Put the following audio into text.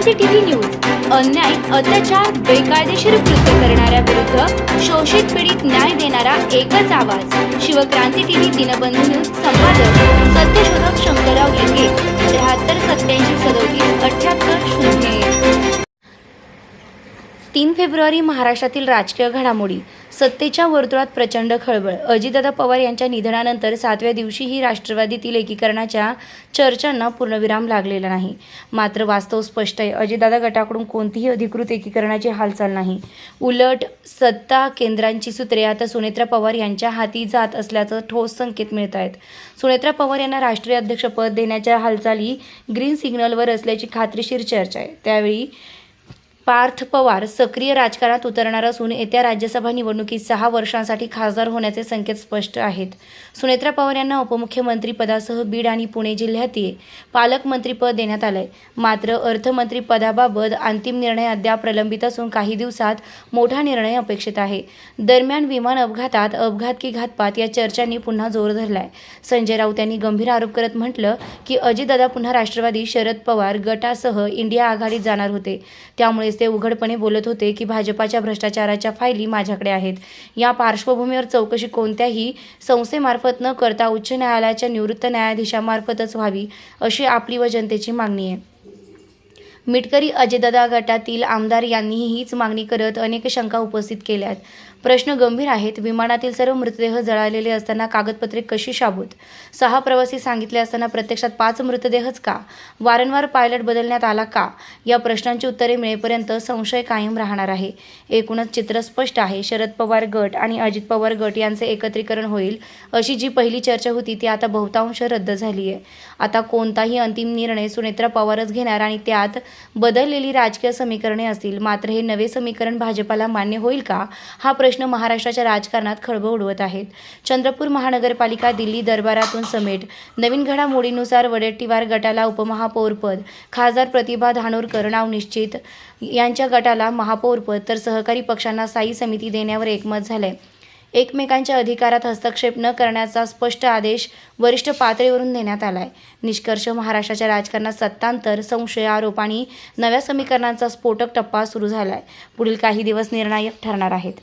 Shivkranti TV news अन्याय, अत्याचार, बेकायदेशीर कृत्य करणाऱ्या विरुद्ध शोषित पीडित न्याय देणारा एकच आवाज. Shivkranti TV Dinbandhu news. संपादक सत्यशोधक शंकरराव लिंगे. 73 87 37 78 0. 3 फेब्रुवारी. महाराष्ट्रातील राजकीय घडामोडी. सत्तेच्या वर्तुळात प्रचंड खळबळ. अजितदादा पवार यांच्या निधनानंतर 7व्या दिवशीही राष्ट्रवादीतील एकीकरणाच्या चर्चांना पूर्णविराम लागलेला नाही. मात्र वास्तव स्पष्ट आहे. अजितदादा गटाकडून कोणतीही अधिकृत एकीकरणाची हालचाल नाही. उलट सत्ता केंद्रांची सूत्रे आता सुनेत्रा पवार यांच्या हाती जात असल्याचं ठोस संकेत मिळत आहेत. सुनेत्रा पवार यांना राष्ट्रीय अध्यक्षपद देण्याच्या हालचाली ग्रीन सिग्नलवर असल्याची खात्रीशीर चर्चा आहे. त्यावेळी पार्थ पवार सक्रिय राजकारणात उतरणार असून येत्या राज्यसभा निवडणुकीत 6 वर्षांसाठी खासदार होण्याचे संकेत स्पष्ट आहेत. सुनेत्रा पवार यांना उपमुख्यमंत्री पदासह बीड आणि पुणे जिल्ह्यातील पालकमंत्रीपद देण्यात आलंय. मात्र अर्थमंत्री पदाबाबत अंतिम निर्णय अद्याप प्रलंबित असून काही दिवसात मोठा निर्णय अपेक्षित आहे. दरम्यान विमान अपघातात अपघात की घातपात या चर्चांनी पुन्हा जोर धरलाय. संजय राऊत यांनी गंभीर आरोप करत म्हटलं की अजितदादा पुन्हा राष्ट्रवादी शरद पवार गटासह इंडिया आघाडीत जाणार होते. त्यामुळेच ते उघडपणे बोलत होते की भाजपाच्या भ्रष्टाचाराच्या फायली माझ्याकडे आहेत. या पार्श्वभूमीवर चौकशी कोणत्याही संस्थेमार्फत न करता उच्च न्यायालयाच्या निवृत्त न्यायाधीशामार्फतच व्हावी अशी आपली व जनतेची मागणी आहे. मिटकरी अजितदादा गटातील आमदार यांनीही हीच मागणी करत अनेक शंका उपस्थित केल्यात. प्रश्न गंभीर आहेत. विमानातील सर्व मृतदेह जळालेले असताना कागदपत्रे कशी शाबूत? 6 प्रवासी सांगितले असताना प्रत्यक्षात 5 मृतदेहच का? वारंवार पायलट बदलण्यात आला का? या प्रश्नांची उत्तरे मिळेपर्यंत संशय कायम राहणार आहे. एकूणच चित्र स्पष्ट आहे. शरद पवार गट आणि अजित पवार गट यांचे एकत्रीकरण होईल अशी जी पहिली चर्चा होती ती आता बहुतांश रद्द झाली आहे. आता कोणताही अंतिम निर्णय सुनेत्रा पवारच घेणार आणि त्यात बदललेली राजकीय समीकरणे असतील. मात्र हे नवे समीकरण भाजपाला मान्य होईल का? हा प्रश्न महाराष्ट्राच्या राजकारणात खळबळ उडवत आहेत. चंद्रपूर महानगरपालिका दिल्ली दरबारातून समेट. नवीन घडामोडीनुसार वडेट्टीवार गटाला उपमहापौरपद, खासदार प्रतिभा धानोरकर नाव निश्चित यांच्या गटाला महापौरपद तर सहकारी पक्षांना स्थायी समिती देण्यावर एकमत झालंय. एकमेकांच्या अधिकारात हस्तक्षेप न करण्याचा स्पष्ट आदेश वरिष्ठ पातळीवरून देण्यात आलाय. निष्कर्ष महाराष्ट्राच्या राजकारणात सत्तांतर, संशय, आरोप आणि नव्या समीकरणांचा स्फोटक टप्पा सुरू झालाय. पुढील काही दिवस निर्णायक ठरणार आहेत.